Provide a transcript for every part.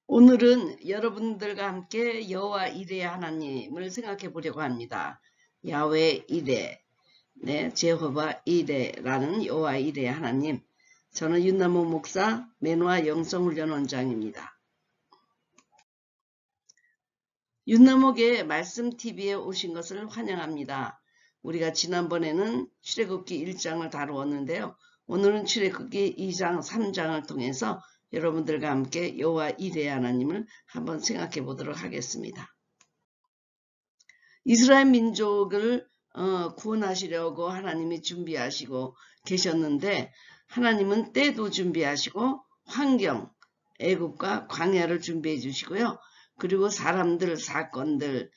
오늘은 여러분들과 함께 여호와 이레 하나님을 생각해 보려고 합니다. 야훼 이레, 제호바 이레라는 여호와 이레 하나님. 저는 윤남호 목사, 매노아 영성훈련원장입니다. 윤남옥의 말씀TV에 오신 것을 환영합니다. 우리가 지난번에는 출애굽기 1장을 다루었는데요. 오늘은 출애굽기 2장, 3장을 통해서 여러분들과 함께 여호와 이레 하나님을 한번 생각해 보도록 하겠습니다. 이스라엘 민족을 구원하시려고 하나님이 준비하시고 계셨는데, 하나님은 때도 준비하시고 환경, 애굽과 광야를 준비해 주시고요. 그리고 사람들, 사건들,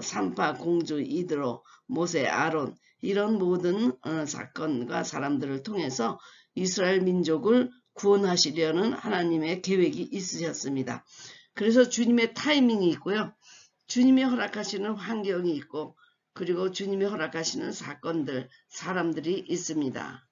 산파, 공주, 이드로, 모세, 아론, 이런 모든 사건과 사람들을 통해서 이스라엘 민족을 구원하시려는 하나님의 계획이 있으셨습니다. 그래서 주님의 타이밍이 있고요. 주님이 허락하시는 환경이 있고, 그리고 주님이 허락하시는 사건들, 사람들이 있습니다.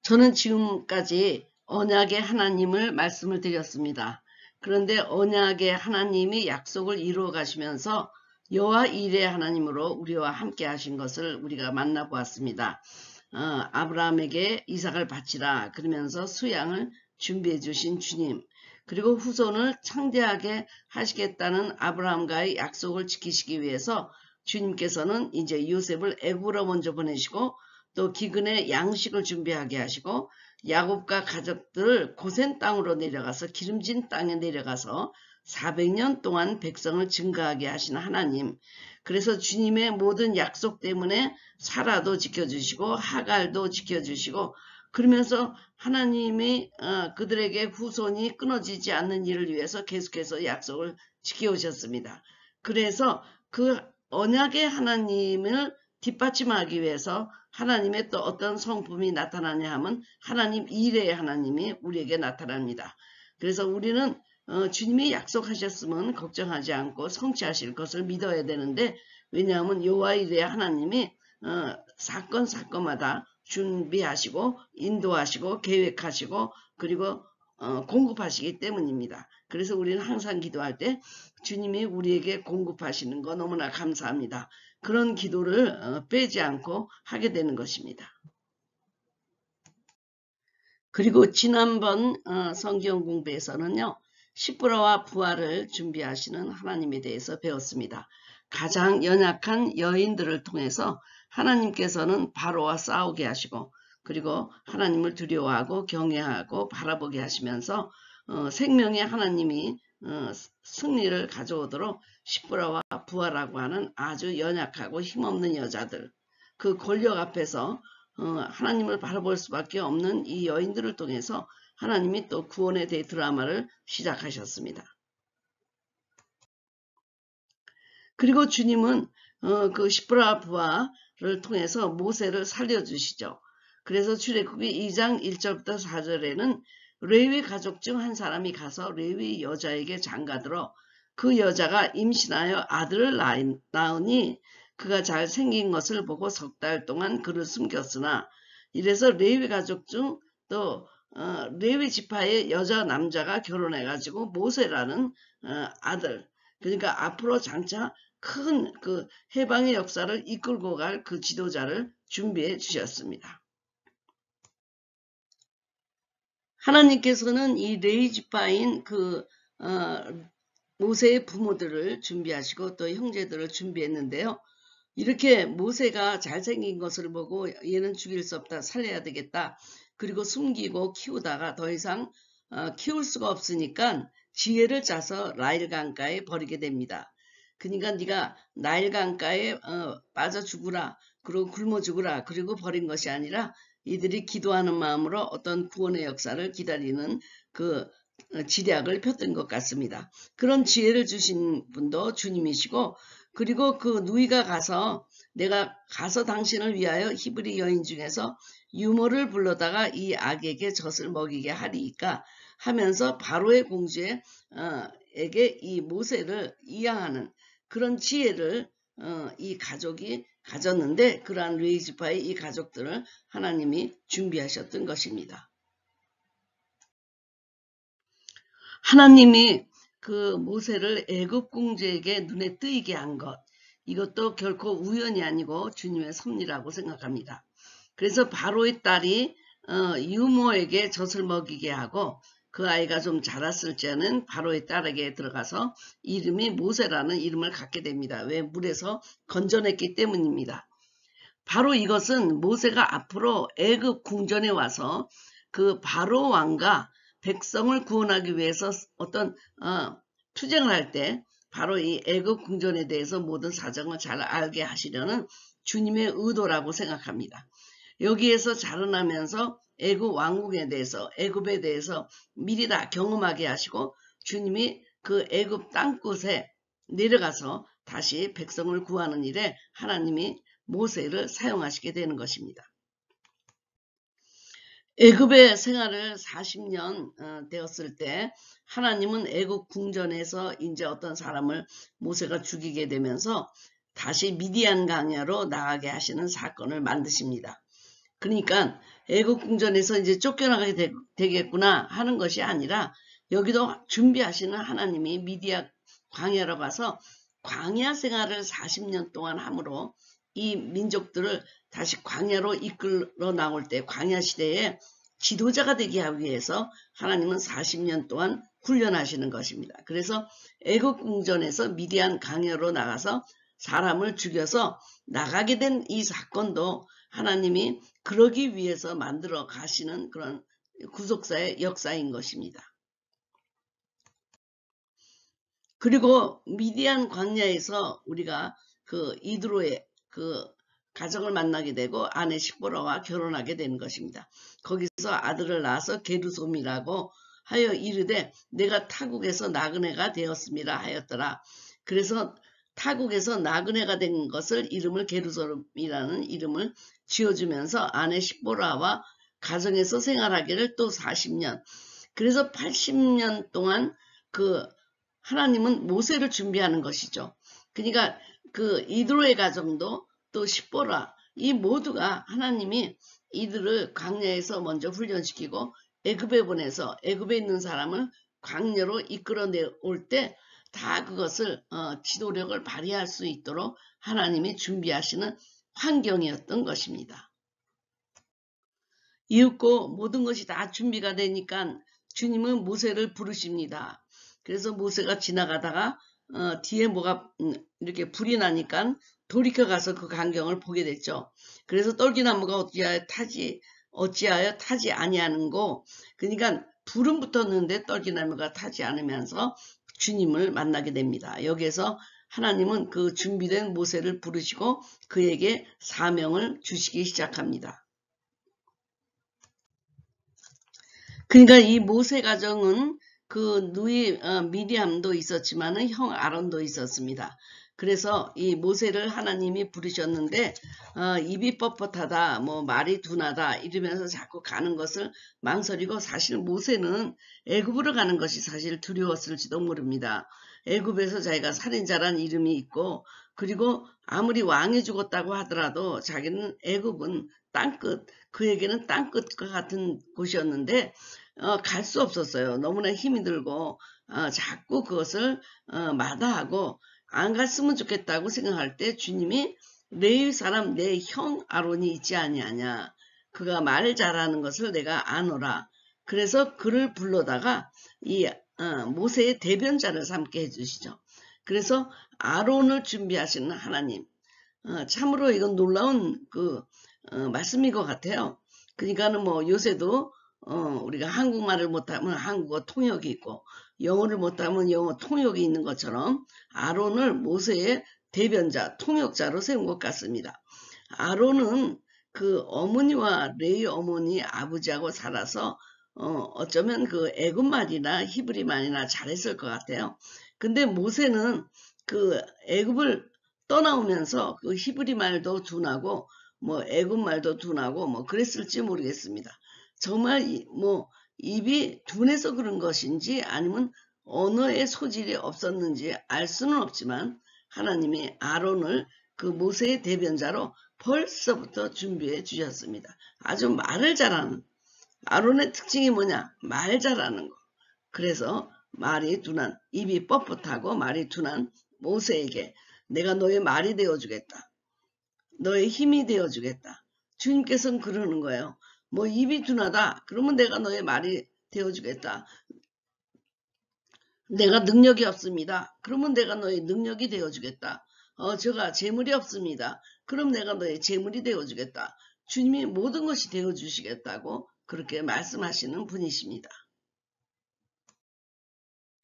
저는 지금까지 언약의 하나님을 말씀을 드렸습니다. 그런데 언약의 하나님이 약속을 이루어 가시면서 여호와 이레 하나님으로 우리와 함께 하신 것을 우리가 만나보았습니다. 아브라함에게 이삭을 바치라 그러면서 수양을 준비해 주신 주님, 그리고 후손을 창대하게 하시겠다는 아브라함과의 약속을 지키시기 위해서 주님께서는 이제 요셉을 애굽으로 먼저 보내시고, 또 기근의 양식을 준비하게 하시고, 야곱과 가족들을 고센 땅으로 내려가서 기름진 땅에 내려가서 400년 동안 백성을 증거하게 하신 하나님. 그래서 주님의 모든 약속 때문에 사라도 지켜주시고 하갈도 지켜주시고, 그러면서 하나님이 그들에게 후손이 끊어지지 않는 일을 위해서 계속해서 약속을 지켜오셨습니다. 그래서 그 언약의 하나님을 뒷받침하기 위해서 하나님의 또 어떤 성품이 나타나냐 하면 하나님 이레의 하나님이 우리에게 나타납니다. 그래서 우리는 주님이 약속하셨으면 걱정하지 않고 성취하실 것을 믿어야 되는데, 왜냐하면 여호와 이레의 하나님이 사건마다 준비하시고 인도하시고 계획하시고 그리고 공급하시기 때문입니다. 그래서 우리는 항상 기도할 때 주님이 우리에게 공급하시는 거 너무나 감사합니다. 그런 기도를 빼지 않고 하게 되는 것입니다. 그리고 지난번 성경 공부에서는요, 십부라와 부활을 준비하시는 하나님에 대해서 배웠습니다. 가장 연약한 여인들을 통해서 하나님께서는 바로와 싸우게 하시고, 그리고 하나님을 두려워하고 경외하고 바라보게 하시면서 생명의 하나님이 승리를 가져오도록 십부라와 부활이라고 하는 아주 연약하고 힘없는 여자들, 그 권력 앞에서 하나님을 바라볼 수밖에 없는 이 여인들을 통해서 하나님이 또 구원의 드라마를 시작하셨습니다. 그리고 주님은 그 십부라 부활을 통해서 모세를 살려주시죠. 그래서 출애굽기 2장 1절부터 4절에는 레위 가족 중 한 사람이 가서 레위 여자에게 장가들어 그 여자가 임신하여 아들을 낳으니 그가 잘생긴 것을 보고 3달 동안 그를 숨겼으나, 이래서 레위 가족 중 또 레위 지파의 여자 남자가 결혼해가지고 모세라는 아들, 그러니까 앞으로 장차 큰 그 해방의 역사를 이끌고 갈 그 지도자를 준비해 주셨습니다. 하나님께서는 이 레위 지파인 모세의 부모들을 준비하시고 또 형제들을 준비했는데요. 이렇게 모세가 잘생긴 것을 보고 얘는 죽일 수 없다, 살려야 되겠다, 그리고 숨기고 키우다가 더 이상 키울 수가 없으니까 지혜를 짜서 나일 강가에 버리게 됩니다. 그러니까 네가 나일 강가에 빠져 죽으라, 그리고 굶어 죽으라, 그리고 버린 것이 아니라 이들이 기도하는 마음으로 어떤 구원의 역사를 기다리는 그 지략을 폈던 것 같습니다. 그런 지혜를 주신 분도 주님이시고, 그리고 그 누이가 가서 내가 가서 당신을 위하여 히브리 여인 중에서 유모를 불러다가 이 악에게 젖을 먹이게 하리이까 하면서 바로의 공주에게 이 모세를 이양하는 그런 지혜를 이 가족이 가졌는데, 그러한 레위 지파의 이 가족들을 하나님이 준비하셨던 것입니다. 하나님이 그 모세를 애굽 공주에게 눈에 뜨이게 한 것, 이것도 결코 우연이 아니고 주님의 섭리라고 생각합니다. 그래서 바로의 딸이 유모에게 젖을 먹이게 하고 그 아이가 좀 자랐을 때는 바로의 딸에게 들어가서 이름이 모세라는 이름을 갖게 됩니다. 왜? 물에서 건져냈기 때문입니다. 바로 이것은 모세가 앞으로 애굽 궁전에 와서 그 바로 왕과 백성을 구원하기 위해서 어떤 투쟁을 할 때 바로 이 애굽 궁전에 대해서 모든 사정을 잘 알게 하시려는 주님의 의도라고 생각합니다. 여기에서 자라나면서 애굽 왕국에 대해서 애굽에 대해서 미리 다 경험하게 하시고 주님이 그 애굽 땅끝에 내려가서 다시 백성을 구하는 일에 하나님이 모세를 사용하시게 되는 것입니다. 애굽의 생활을 40년 되었을 때 하나님은 애굽 궁전에서 이제 어떤 사람을 모세가 죽이게 되면서 다시 미디안 강야로 나가게 하시는 사건을 만드십니다. 그러니까 애굽 궁전에서 이제 쫓겨나게 되겠구나 하는 것이 아니라 여기도 준비하시는 하나님이 미디안 광야로 가서 광야 생활을 40년 동안 함으로 이 민족들을 다시 광야로 이끌어 나올 때 광야 시대에 지도자가 되게 하기 위해서 하나님은 40년 동안 훈련하시는 것입니다. 그래서 애굽 궁전에서 미디안 광야로 나가서 사람을 죽여서 나가게 된 이 사건도 하나님이 그러기 위해서 만들어 가시는 그런 구속사의 역사인 것입니다. 그리고 미디안 광야에서 우리가 그 이드로의 그 가정을 만나게 되고 아내 시보라와 결혼하게 되는 것입니다. 거기서 아들을 낳아서 게르솜이라고 하여 이르되 내가 타국에서 나그네가 되었습니다 하였더라. 그래서 타국에서 나그네가 된 것을 이름을 게르솜이라는 이름을 지어주면서 아내 시보라와 가정에서 생활하기를 또 40년. 그래서 80년 동안 그 하나님은 모세를 준비하는 것이죠. 그러니까 그 이드로의 가정도 또 시보라 이 모두가 하나님이 이들을 광야에서 먼저 훈련시키고 애굽에 보내서 애굽에 있는 사람을 광야로 이끌어내올 때 다 그것을 지도력을 발휘할 수 있도록 하나님이 준비하시는 환경이었던 것입니다. 이윽고 모든 것이 다 준비가 되니까 주님은 모세를 부르십니다. 그래서 모세가 지나가다가 뒤에 뭐가 이렇게 불이 나니까 돌이켜 가서 그 광경을 보게 됐죠. 그래서 떨기나무가 어찌하여 타지 아니하는고, 그러니까 불은 붙었는데 떨기나무가 타지 않으면서 주님을 만나게 됩니다. 여기에서 하나님은 그 준비된 모세를 부르시고 그에게 사명을 주시기 시작합니다. 그러니까 이 모세 가정은 그 누이 미리암도 있었지만은 형 아론도 있었습니다. 그래서 이 모세를 하나님이 부르셨는데 입이 뻣뻣하다, 뭐 말이 둔하다 이러면서 자꾸 가는 것을 망설이고 사실 모세는 애굽으로 가는 것이 사실 두려웠을지도 모릅니다. 애굽에서 자기가 살인자란 이름이 있고 그리고 아무리 왕이 죽었다고 하더라도 자기는 애굽은 땅끝, 그에게는 땅끝과 같은 곳이었는데 갈 수 없었어요. 너무나 힘이 들고 자꾸 그것을 마다하고 안 갔으면 좋겠다고 생각할 때 주님이 레위 사람 내 형 아론이 있지 아니하냐. 그가 말 잘하는 것을 내가 아노라. 그래서 그를 불러다가 이 모세의 대변자를 삼게 해주시죠. 그래서 아론을 준비하시는 하나님. 참으로 이건 놀라운 그 말씀인 것 같아요. 그러니까는 뭐 요새도 우리가 한국말을 못하면 한국어 통역이 있고 영어를 못하면 영어 통역이 있는 것처럼 아론을 모세의 대변자, 통역자로 세운 것 같습니다. 아론은 그 어머니와 레위 어머니 아버지하고 살아서 어쩌면 그 애굽말이나 히브리말이나 잘했을 것 같아요. 근데 모세는 그 애굽을 떠나오면서 그 히브리말도 둔하고 뭐 애굽말도 둔하고 뭐 그랬을지 모르겠습니다. 정말 뭐 입이 둔해서 그런 것인지 아니면 언어의 소질이 없었는지 알 수는 없지만 하나님이 아론을 그 모세의 대변자로 벌써부터 준비해 주셨습니다. 아주 말을 잘하는, 아론의 특징이 뭐냐? 말 잘하는 거. 그래서 말이 둔한, 입이 뻣뻣하고 말이 둔한 모세에게 내가 너의 말이 되어주겠다. 너의 힘이 되어주겠다. 주님께서는 그러는 거예요. 뭐 입이 둔하다. 그러면 내가 너의 말이 되어주겠다. 내가 능력이 없습니다. 그러면 내가 너의 능력이 되어주겠다. 제가 재물이 없습니다. 그럼 내가 너의 재물이 되어주겠다. 주님이 모든 것이 되어주시겠다고 그렇게 말씀하시는 분이십니다.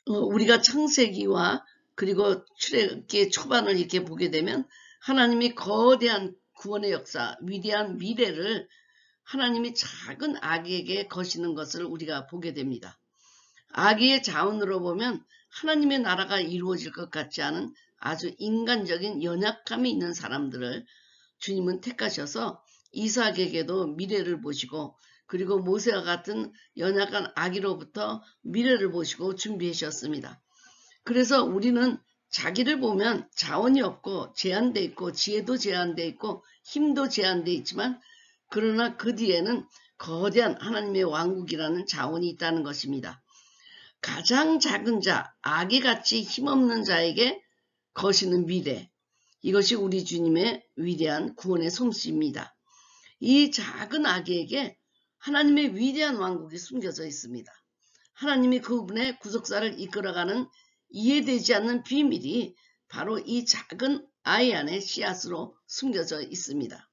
우리가 창세기와 그리고 출애굽기 초반을 이렇게 보게 되면 하나님이 거대한 구원의 역사, 위대한 미래를 하나님이 작은 아기에게 거시는 것을 우리가 보게 됩니다. 아기의 자원으로 보면 하나님의 나라가 이루어질 것 같지 않은 아주 인간적인 연약함이 있는 사람들을 주님은 택하셔서 이삭에게도 미래를 보시고 그리고 모세와 같은 연약한 아기로부터 미래를 보시고 준비하셨습니다. 그래서 우리는 자기를 보면 자원이 없고 제한되어 있고 지혜도 제한되어 있고 힘도 제한되어 있지만 그러나 그 뒤에는 거대한 하나님의 왕국이라는 자원이 있다는 것입니다. 가장 작은 자, 아기같이 힘없는 자에게 거시는 미래, 이것이 우리 주님의 위대한 구원의 솜씨입니다. 이 작은 아기에게 하나님의 위대한 왕국이 숨겨져 있습니다. 하나님이 그분의 구속사를 이끌어가는 이해되지 않는 비밀이 바로 이 작은 아이 안에 씨앗으로 숨겨져 있습니다.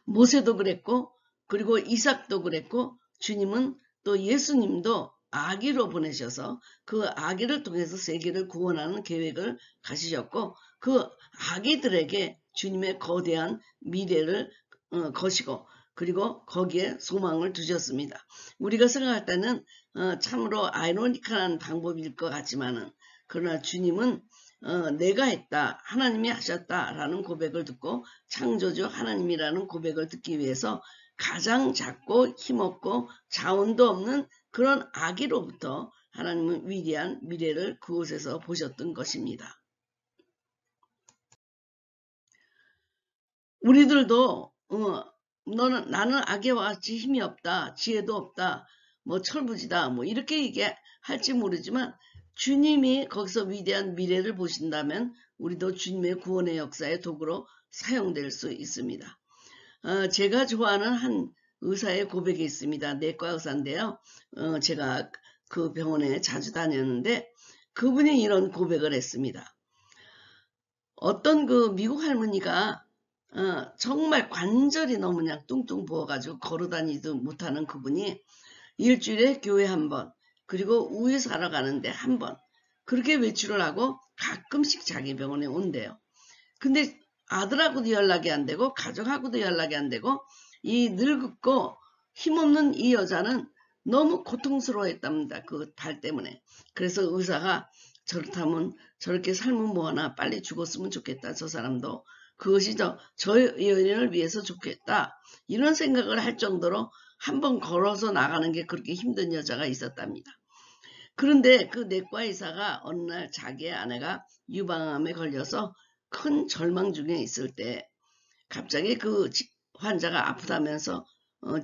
모세도 그랬고 그리고 이삭도 그랬고 주님은 또 예수님도 아기로 보내셔서 그 아기를 통해서 세계를 구원하는 계획을 가지셨고 그 아기들에게 주님의 거대한 미래를 거시고 그리고 거기에 소망을 두셨습니다. 우리가 생각할 때는 참으로 아이러니컬한 방법일 것 같지만은 그러나 주님은 내가 했다, 하나님이 하셨다라는 고백을 듣고 창조주 하나님이라는 고백을 듣기 위해서 가장 작고 힘없고 자원도 없는 그런 아기로부터 하나님은 위대한 미래를 그곳에서 보셨던 것입니다. 우리들도 나는 아기와 같이 힘이 없다, 지혜도 없다, 뭐 철부지다, 뭐 이렇게 얘기할지 모르지만 주님이 거기서 위대한 미래를 보신다면 우리도 주님의 구원의 역사의 도구로 사용될 수 있습니다. 제가 좋아하는 한 의사의 고백이 있습니다. 내과 의사인데요. 제가 그 병원에 자주 다녔는데 그분이 이런 고백을 했습니다. 어떤 그 미국 할머니가 정말 관절이 너무 그냥 뚱뚱 부어가지고 걸어다니도 못하는 그분이 일주일에 교회 한 번, 그리고 우유 사러 가는데 한 번, 그렇게 외출을 하고 가끔씩 자기 병원에 온대요. 근데 아들하고도 연락이 안 되고 가족하고도 연락이 안 되고 이 늙고 힘없는 이 여자는 너무 고통스러워했답니다. 그 발 때문에. 그래서 의사가 저렇다면 저렇게 삶은 뭐하나 빨리 죽었으면 좋겠다. 저 사람도. 그것이 저 여인을 위해서 좋겠다. 이런 생각을 할 정도로 한번 걸어서 나가는 게 그렇게 힘든 여자가 있었답니다. 그런데 그 내과 의사가 어느 날 자기의 아내가 유방암에 걸려서 큰 절망 중에 있을 때 갑자기 그 환자가 아프다면서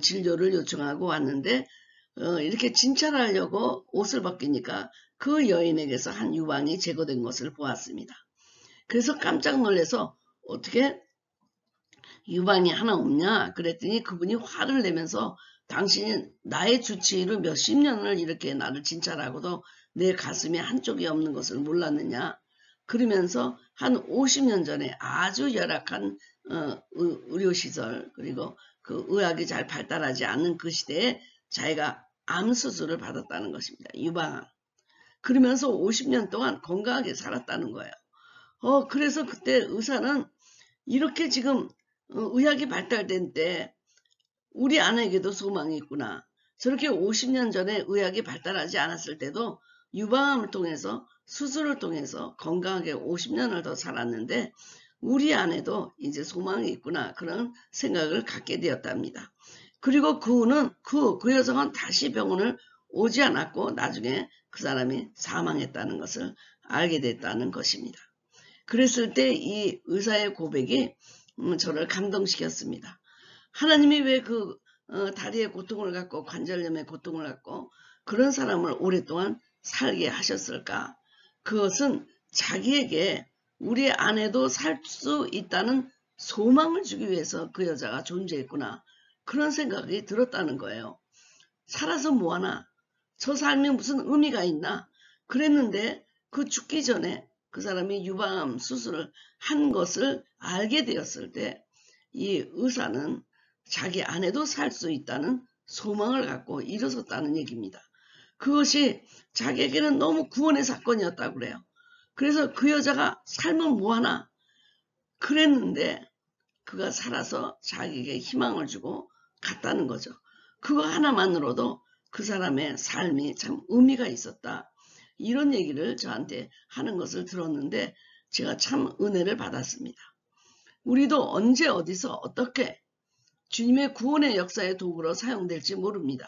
진료를 요청하고 왔는데 이렇게 진찰하려고 옷을 벗기니까 그 여인에게서 한 유방이 제거된 것을 보았습니다. 그래서 깜짝 놀라서 어떻게 유방이 하나 없냐 그랬더니 그분이 화를 내면서 당신이 나의 주치의로 몇십 년을 이렇게 나를 진찰하고도 내 가슴에 한쪽이 없는 것을 몰랐느냐 그러면서 한 50년 전에 아주 열악한 의료시설 그리고 그 의학이 잘 발달하지 않는 그 시대에 자기가 암 수술을 받았다는 것입니다. 유방암. 그러면서 50년 동안 건강하게 살았다는 거예요. 그래서 그때 의사는 이렇게 지금 의학이 발달된 때 우리 아내에게도 소망이 있구나. 저렇게 50년 전에 의학이 발달하지 않았을 때도 유방암을 통해서 수술을 통해서 건강하게 50년을 더 살았는데 우리 안에도 이제 소망이 있구나 그런 생각을 갖게 되었답니다. 그리고 그 여성은 다시 병원을 오지 않았고 나중에 그 사람이 사망했다는 것을 알게 됐다는 것입니다. 그랬을 때 이 의사의 고백이 저를 감동시켰습니다. 하나님이 왜 그 다리의 고통을 갖고 관절염의 고통을 갖고 그런 사람을 오랫동안 살게 하셨을까? 그것은 자기에게 우리 아내도 살 수 있다는 소망을 주기 위해서 그 여자가 존재했구나. 그런 생각이 들었다는 거예요. 살아서 뭐하나? 저 삶에 무슨 의미가 있나? 그랬는데 그 죽기 전에 그 사람이 유방암 수술을 한 것을 알게 되었을 때 이 의사는 자기 아내도 살 수 있다는 소망을 갖고 일어섰다는 얘기입니다. 그것이 자기에게는 너무 구원의 사건이었다고 그래요. 그래서 그 여자가 살면 뭐하나? 그랬는데 그가 살아서 자기에게 희망을 주고 갔다는 거죠. 그거 하나만으로도 그 사람의 삶이 참 의미가 있었다. 이런 얘기를 저한테 하는 것을 들었는데 제가 참 은혜를 받았습니다. 우리도 언제 어디서 어떻게 주님의 구원의 역사의 도구로 사용될지 모릅니다.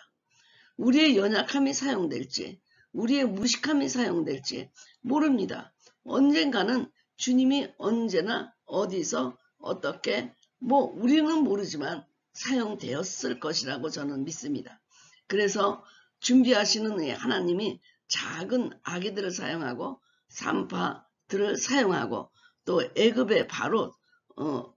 우리의 연약함이 사용될지 우리의 무식함이 사용될지 모릅니다. 언젠가는 주님이 언제나 어디서 어떻게 우리는 모르지만 사용되었을 것이라고 저는 믿습니다. 그래서 준비하시는 하나님이 작은 아기들을 사용하고 산파들을 사용하고 또 애굽의 바로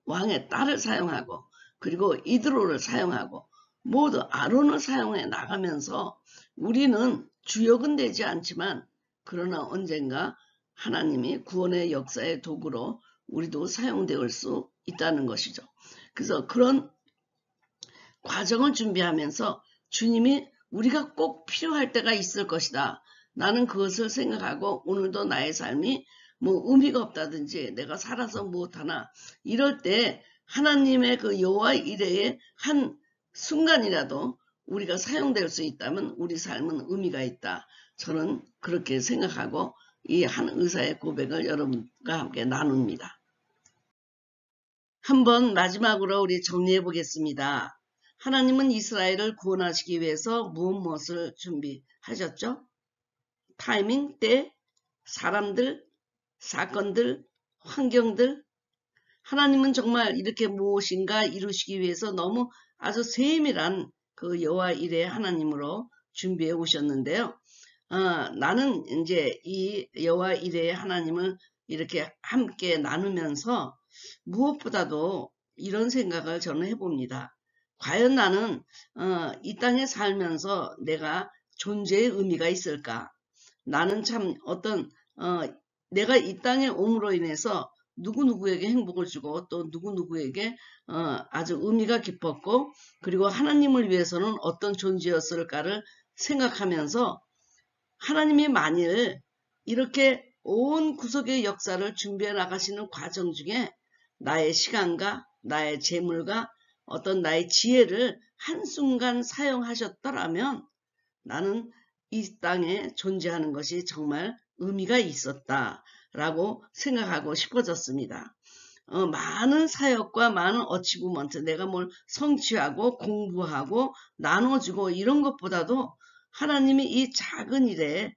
왕의 딸을 사용하고 그리고 이드로를 사용하고 모두 아론을 사용해 나가면서 우리는 주역은 되지 않지만 그러나 언젠가 하나님이 구원의 역사의 도구로 우리도 사용될 수 있다는 것이죠. 그래서 그런 과정을 준비하면서 주님이 우리가 꼭 필요할 때가 있을 것이다. 나는 그것을 생각하고 오늘도 나의 삶이 의미가 없다든지 내가 살아서 못하나 이럴 때 하나님의 그 여호와 이레의 한 순간이라도 우리가 사용될 수 있다면 우리 삶은 의미가 있다. 저는 그렇게 생각하고 이 한 의사의 고백을 여러분과 함께 나눕니다. 한번 마지막으로 우리 정리해 보겠습니다. 하나님은 이스라엘을 구원하시기 위해서 무엇을 준비하셨죠? 타이밍, 때, 사람들, 사건들, 환경들. 하나님은 정말 이렇게 무엇인가 이루시기 위해서 너무 아주 세밀한 그 여호와 이레 하나님으로 준비해 오셨는데요. 나는 이제 이 여호와 이레 하나님을 이렇게 함께 나누면서 무엇보다도 이런 생각을 저는 해봅니다. 과연 나는 이 땅에 살면서 내가 존재의 의미가 있을까? 나는 참 내가 이 땅에 옴으로 인해서 누구누구에게 행복을 주고 또 누구누구에게 아주 의미가 깊었고 그리고 하나님을 위해서는 어떤 존재였을까를 생각하면서 하나님이 만일 이렇게 온 구속의 역사를 준비해 나가시는 과정 중에 나의 시간과 나의 재물과 어떤 나의 지혜를 한순간 사용하셨더라면 나는 이 땅에 존재하는 것이 정말 의미가 있었다라고 생각하고 싶어졌습니다. 많은 사역과 많은 어치브먼트, 내가 뭘 성취하고 공부하고 나눠주고 이런 것보다도 하나님이 이 작은 일에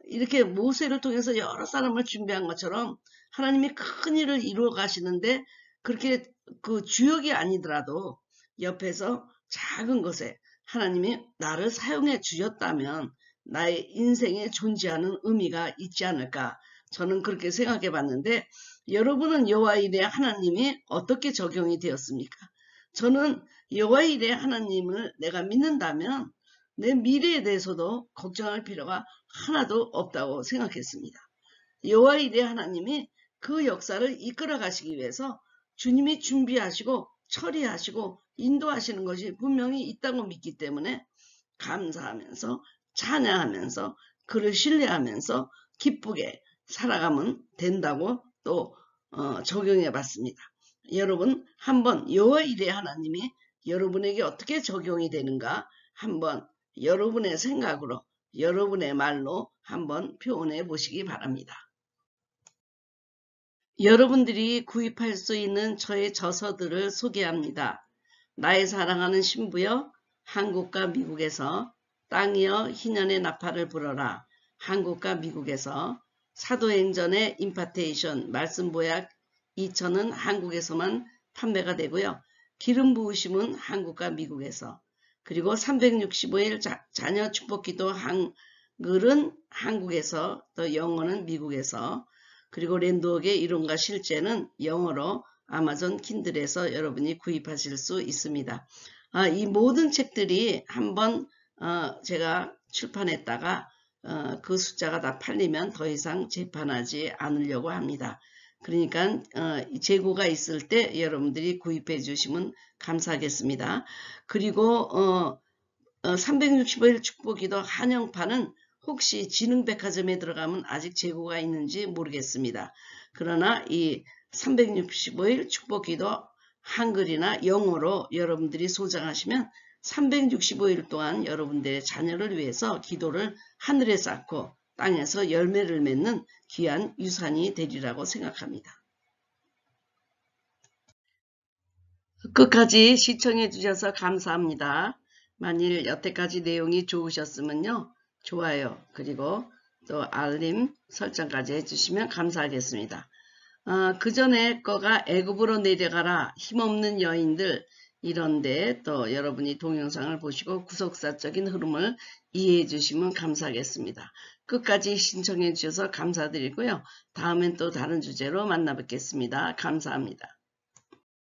이렇게 모세를 통해서 여러 사람을 준비한 것처럼 하나님이 큰 일을 이루어 가시는데 그렇게 그 주역이 아니더라도 옆에서 작은 것에 하나님이 나를 사용해 주셨다면 나의 인생에 존재하는 의미가 있지 않을까 저는 그렇게 생각해 봤는데 여러분은 여호와 이레 하나님이 어떻게 적용이 되었습니까? 저는 여호와 이레 하나님을 내가 믿는다면 내 미래에 대해서도 걱정할 필요가 하나도 없다고 생각했습니다. 여호와 이레 하나님이 그 역사를 이끌어 가시기 위해서 주님이 준비하시고 처리하시고 인도하시는 것이 분명히 있다고 믿기 때문에 감사하면서 찬양하면서 그를 신뢰하면서 기쁘게 살아가면 된다고 또 적용해 봤습니다. 여러분 한번 여호와 이레 하나님이 여러분에게 어떻게 적용이 되는가 한번 여러분의 생각으로 여러분의 말로 한번 표현해 보시기 바랍니다. 여러분들이 구입할 수 있는 저의 저서들을 소개합니다. 나의 사랑하는 신부여 한국과 미국에서 땅이여 희년의 나팔을 불어라 한국과 미국에서 사도행전의 임파테이션 말씀보약 2천은 한국에서만 판매가 되고요. 기름 부으심은 한국과 미국에서 그리고 365일 자녀 축복기도 한글은 한국에서, 또 영어는 미국에서, 그리고 랜드웍의 이론과 실제는 영어로 아마존 킨들에서 여러분이 구입하실 수 있습니다. 이 모든 책들이 한번 제가 출판했다가 그 숫자가 다 팔리면 더 이상 재판하지 않으려고 합니다. 그러니까 재고가 있을 때 여러분들이 구입해 주시면 감사하겠습니다. 그리고 365일 축복기도 한영판은 혹시 진흥백화점에 들어가면 아직 재고가 있는지 모르겠습니다. 그러나 이 365일 축복기도 한글이나 영어로 여러분들이 소장하시면 365일 동안 여러분들의 자녀를 위해서 기도를 하늘에 쌓고 땅에서 열매를 맺는 귀한 유산이 되리라고 생각합니다. 끝까지 시청해 주셔서 감사합니다. 만일 여태까지 내용이 좋으셨으면요, 좋아요 그리고 또 알림 설정까지 해주시면 감사하겠습니다. 그 전에 거가 애굽으로 내려가라, 힘없는 여인들, 이런데 또 여러분이 동영상을 보시고 구속사적인 흐름을 이해해 주시면 감사하겠습니다. 끝까지 신청해 주셔서 감사드리고요. 다음엔 또 다른 주제로 만나 뵙겠습니다. 감사합니다.